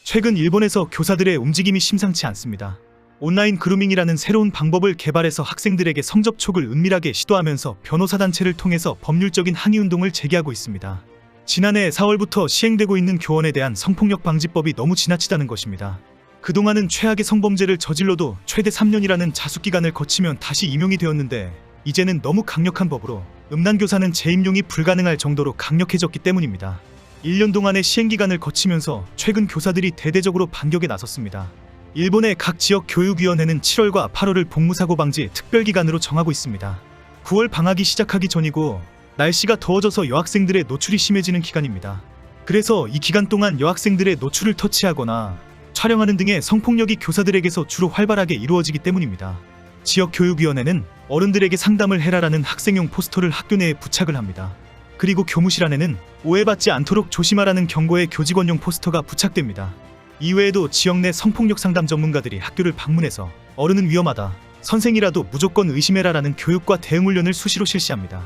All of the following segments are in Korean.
최근 일본에서 교사들의 움직임이 심상치 않습니다. 온라인 그루밍이라는 새로운 방법을 개발해서 학생들에게 성접촉을 은밀하게 시도하면서 변호사 단체를 통해서 법률적인 항의운동을 제기하고 있습니다. 지난해 4월부터 시행되고 있는 교원에 대한 성폭력 방지법이 너무 지나치다는 것입니다. 그동안은 최악의 성범죄를 저질러도 최대 3년이라는 자숙기간을 거치면 다시 임용이 되었는데 이제는 너무 강력한 법으로 음란교사는 재임용이 불가능할 정도로 강력해졌기 때문입니다. 1년 동안의 시행기간을 거치면서 최근 교사들이 대대적으로 반격에 나섰습니다. 일본의 각 지역 교육위원회는 7월과 8월을 복무사고 방지 특별기간으로 정하고 있습니다. 9월 방학이 시작하기 전이고 날씨가 더워져서 여학생들의 노출이 심해지는 기간입니다. 그래서 이 기간 동안 여학생들의 노출을 터치하거나 촬영하는 등의 성폭력이 교사들에게서 주로 활발하게 이루어지기 때문입니다. 지역교육위원회는 어른들에게 상담을 해라라는 학생용 포스터를 학교 내에 부착을 합니다. 그리고 교무실 안에는 오해받지 않도록 조심하라는 경고의 교직원용 포스터가 부착됩니다. 이외에도 지역 내 성폭력 상담 전문가들이 학교를 방문해서 어른은 위험하다, 선생이라도 무조건 의심해라라는 교육과 대응훈련을 수시로 실시합니다.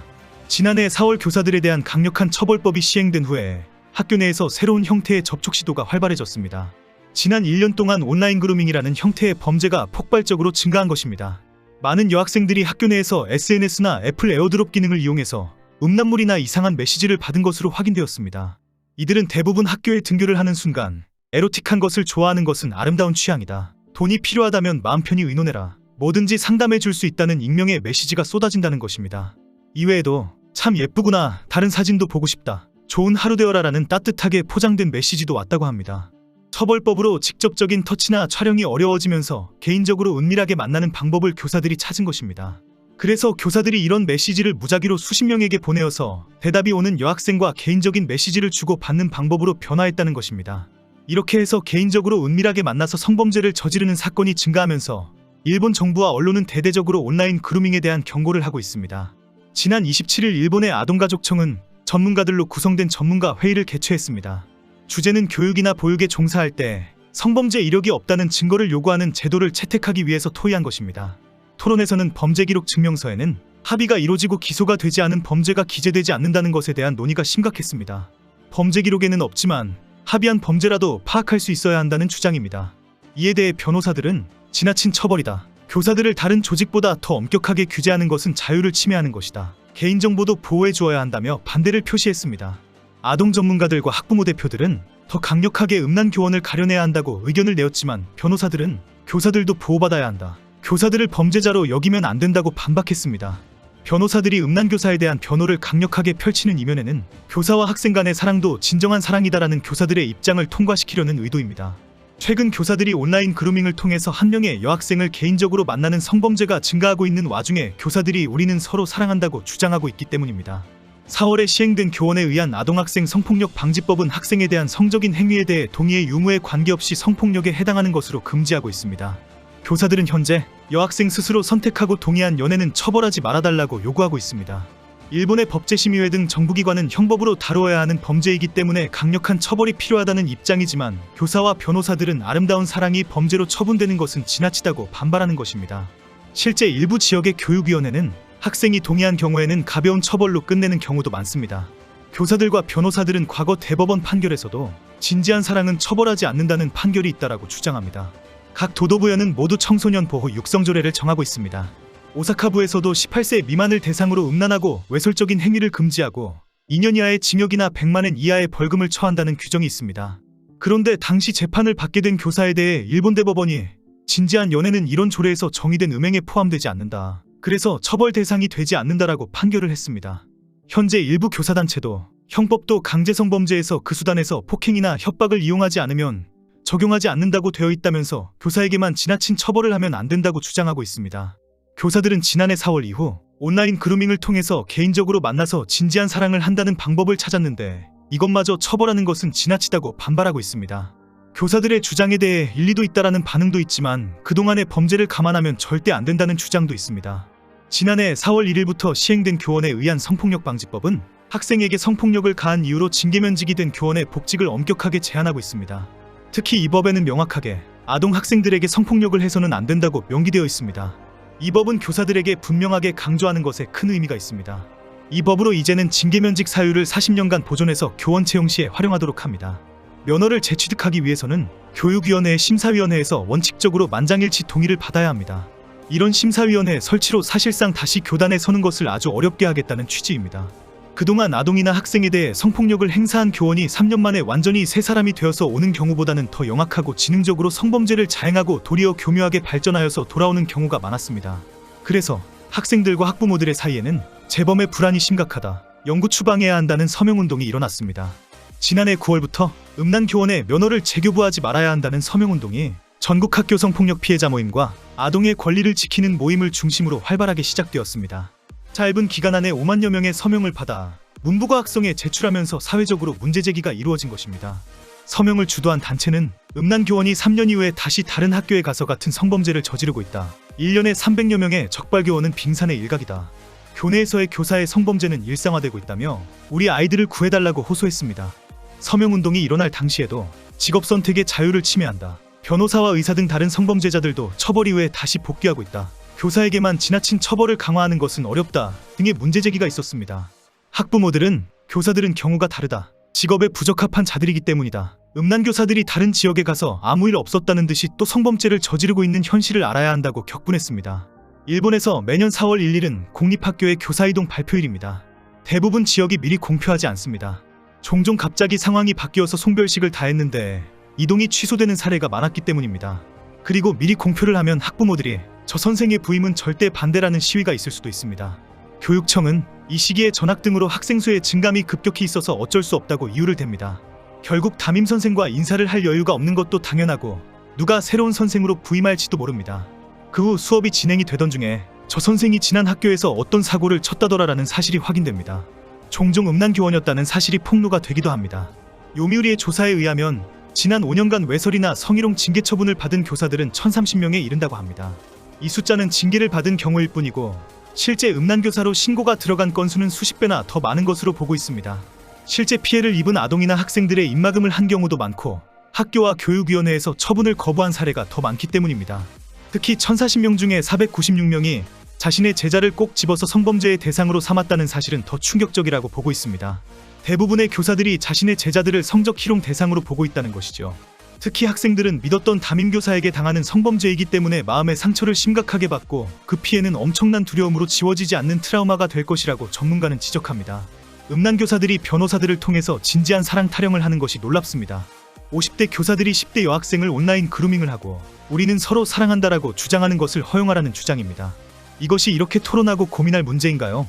지난해 4월 교사들에 대한 강력한 처벌법이 시행된 후에 학교 내에서 새로운 형태의 접촉 시도가 활발해졌습니다. 지난 1년 동안 온라인 그루밍이라는 형태의 범죄가 폭발적으로 증가한 것입니다. 많은 여학생들이 학교 내에서 SNS나 애플 에어드롭 기능을 이용해서 음란물이나 이상한 메시지를 받은 것으로 확인되었습니다. 이들은 대부분 학교에 등교를 하는 순간 에로틱한 것을 좋아하는 것은 아름다운 취향이다, 돈이 필요하다면 마음 편히 의논해라, 뭐든지 상담해 줄 수 있다는 익명의 메시지가 쏟아진다는 것입니다. 이외에도 참 예쁘구나, 다른 사진도 보고 싶다, 좋은 하루 되어라라는 따뜻하게 포장된 메시지도 왔다고 합니다. 처벌법으로 직접적인 터치나 촬영이 어려워지면서 개인적으로 은밀하게 만나는 방법을 교사들이 찾은 것입니다. 그래서 교사들이 이런 메시지를 무작위로 수십 명에게 보내어서 대답이 오는 여학생과 개인적인 메시지를 주고 받는 방법으로 변화했다는 것입니다. 이렇게 해서 개인적으로 은밀하게 만나서 성범죄를 저지르는 사건이 증가하면서 일본 정부와 언론은 대대적으로 온라인 그루밍에 대한 경고를 하고 있습니다. 지난 27일 일본의 아동가족청은 전문가들로 구성된 전문가 회의를 개최했습니다. 주제는 교육이나 보육에 종사할 때 성범죄 이력이 없다는 증거를 요구하는 제도를 채택하기 위해서 토의한 것입니다. 토론에서는 범죄기록 증명서에는 합의가 이루어지고 기소가 되지 않은 범죄가 기재되지 않는다는 것에 대한 논의가 심각했습니다. 범죄기록에는 없지만 합의한 범죄라도 파악할 수 있어야 한다는 주장입니다. 이에 대해 변호사들은 지나친 처벌이다, 교사들을 다른 조직보다 더 엄격하게 규제하는 것은 자유를 침해하는 것이다, 개인정보도 보호해 주어야 한다며 반대를 표시했습니다. 아동 전문가들과 학부모 대표들은 더 강력하게 음란 교원을 가려내야 한다고 의견을 내었지만 변호사들은 교사들도 보호받아야 한다, 교사들을 범죄자로 여기면 안 된다고 반박했습니다. 변호사들이 음란교사에 대한 변호를 강력하게 펼치는 이면에는 교사와 학생 간의 사랑도 진정한 사랑이다라는 교사들의 입장을 통과시키려는 의도입니다. 최근 교사들이 온라인 그루밍을 통해서 한 명의 여학생을 개인적으로 만나는 성범죄가 증가하고 있는 와중에 교사들이 우리는 서로 사랑한다고 주장하고 있기 때문입니다. 4월에 시행된 교원에 의한 아동학생 성폭력 방지법은 학생에 대한 성적인 행위에 대해 동의의 유무에 관계없이 성폭력에 해당하는 것으로 금지하고 있습니다. 교사들은 현재 여학생 스스로 선택하고 동의한 연애는 처벌하지 말아달라고 요구하고 있습니다. 일본의 법제심의회 등 정부기관은 형법으로 다루어야 하는 범죄이기 때문에 강력한 처벌이 필요하다는 입장이지만 교사와 변호사들은 아름다운 사랑이 범죄로 처분되는 것은 지나치다고 반발하는 것입니다. 실제 일부 지역의 교육위원회는 학생이 동의한 경우에는 가벼운 처벌로 끝내는 경우도 많습니다. 교사들과 변호사들은 과거 대법원 판결에서도 진지한 사랑은 처벌하지 않는다는 판결이 있다라고 주장합니다. 각 도도부여는 모두 청소년 보호 육성조례를 정하고 있습니다. 오사카부에서도 18세 미만을 대상으로 음란하고 외설적인 행위를 금지하고 2년 이하의 징역이나 100만 엔 이하의 벌금을 처한다는 규정이 있습니다. 그런데 당시 재판을 받게 된 교사에 대해 일본 대법원이 진지한 연애는 이런 조례에서 정의된 음행에 포함되지 않는다, 그래서 처벌 대상이 되지 않는다라고 판결을 했습니다. 현재 일부 교사단체도 형법도 강제성범죄에서 그 수단에서 폭행이나 협박을 이용하지 않으면 적용하지 않는다고 되어 있다면서 교사에게만 지나친 처벌을 하면 안 된다고 주장하고 있습니다. 교사들은 지난해 4월 이후 온라인 그루밍을 통해서 개인적으로 만나서 진지한 사랑을 한다는 방법을 찾았는데 이것마저 처벌하는 것은 지나치다고 반발하고 있습니다. 교사들의 주장에 대해 일리도 있다라는 반응도 있지만 그동안의 범죄를 감안하면 절대 안 된다는 주장도 있습니다. 지난해 4월 1일부터 시행된 교원에 의한 성폭력 방지법은 학생에게 성폭력을 가한 이유로 징계면직이 된 교원의 복직을 엄격하게 제한하고 있습니다. 특히 이 법에는 명확하게 아동 학생들에게 성폭력을 해서는 안 된다고 명기되어 있습니다. 이 법은 교사들에게 분명하게 강조하는 것에 큰 의미가 있습니다. 이 법으로 이제는 징계면직 사유를 40년간 보존해서 교원 채용 시에 활용하도록 합니다. 면허를 재취득하기 위해서는 교육위원회의 심사위원회에서 원칙적으로 만장일치 동의를 받아야 합니다. 이런 심사위원회 설치로 사실상 다시 교단에 서는 것을 아주 어렵게 하겠다는 취지입니다. 그동안 아동이나 학생에 대해 성폭력을 행사한 교원이 3년 만에 완전히 새 사람이 되어서 오는 경우보다는 더 영악하고 지능적으로 성범죄를 자행하고 도리어 교묘하게 발전하여서 돌아오는 경우가 많았습니다. 그래서 학생들과 학부모들의 사이에는 재범의 불안이 심각하다, 영구 추방해야 한다는 서명운동이 일어났습니다. 지난해 9월부터 음란교원에 면허를 재교부하지 말아야 한다는 서명운동이 전국 학교 성폭력 피해자 모임과 아동의 권리를 지키는 모임을 중심으로 활발하게 시작되었습니다. 짧은 기간 안에 5만여 명의 서명을 받아 문부과 학성에 제출하면서 사회적으로 문제제기가 이루어진 것입니다. 서명을 주도한 단체는 음란교원이 3년 이후에 다시 다른 학교에 가서 같은 성범죄를 저지르고 있다, 1년에 300여 명의 적발교원은 빙산의 일각이다, 교내에서의 교사의 성범죄는 일상화되고 있다며 우리 아이들을 구해달라고 호소했습니다. 서명운동이 일어날 당시에도 직업선택의 자유를 침해한다, 변호사와 의사 등 다른 성범죄자들도 처벌 이후에 다시 복귀하고 있다, 교사에게만 지나친 처벌을 강화하는 것은 어렵다 등의 문제제기가 있었습니다. 학부모들은 교사들은 경우가 다르다, 직업에 부적합한 자들이기 때문이다, 음란교사들이 다른 지역에 가서 아무 일 없었다는 듯이 또 성범죄를 저지르고 있는 현실을 알아야 한다고 격분했습니다. 일본에서 매년 4월 1일은 공립학교의 교사이동 발표일입니다. 대부분 지역이 미리 공표하지 않습니다. 종종 갑자기 상황이 바뀌어서 송별식을 다 했는데 이동이 취소되는 사례가 많았기 때문입니다. 그리고 미리 공표를 하면 학부모들이 저 선생의 부임은 절대 반대라는 시위가 있을 수도 있습니다. 교육청은 이 시기에 전학 등으로 학생 수의 증감이 급격히 있어서 어쩔 수 없다고 이유를 댑니다. 결국 담임 선생과 인사를 할 여유가 없는 것도 당연하고 누가 새로운 선생으로 부임할지도 모릅니다. 그 후 수업이 진행이 되던 중에 저 선생이 지난 학교에서 어떤 사고를 쳤다더라라는 사실이 확인됩니다. 종종 음란교원이었다는 사실이 폭로가 되기도 합니다. 요미우리의 조사에 의하면 지난 5년간 외설이나 성희롱 징계 처분을 받은 교사들은 1030명에 이른다고 합니다. 이 숫자는 징계를 받은 경우일 뿐이고 실제 음란교사로 신고가 들어간 건수는 수십 배나 더 많은 것으로 보고 있습니다. 실제 피해를 입은 아동이나 학생들의 입막음을 한 경우도 많고 학교와 교육위원회에서 처분을 거부한 사례가 더 많기 때문입니다. 특히 1040명 중에 496명이 자신의 제자를 꼭 집어서 성범죄의 대상으로 삼았다는 사실은 더 충격적이라고 보고 있습니다. 대부분의 교사들이 자신의 제자들을 성적 희롱 대상으로 보고 있다는 것이죠. 특히 학생들은 믿었던 담임교사에게 당하는 성범죄이기 때문에 마음의 상처를 심각하게 받고 그 피해는 엄청난 두려움으로 지워지지 않는 트라우마가 될 것이라고 전문가는 지적합니다. 음란교사들이 변호사들을 통해서 진지한 사랑 타령을 하는 것이 놀랍습니다. 50대 교사들이 10대 여학생을 온라인 그루밍을 하고 우리는 서로 사랑한다라고 주장하는 것을 허용하라는 주장입니다. 이것이 이렇게 토론하고 고민할 문제인가요?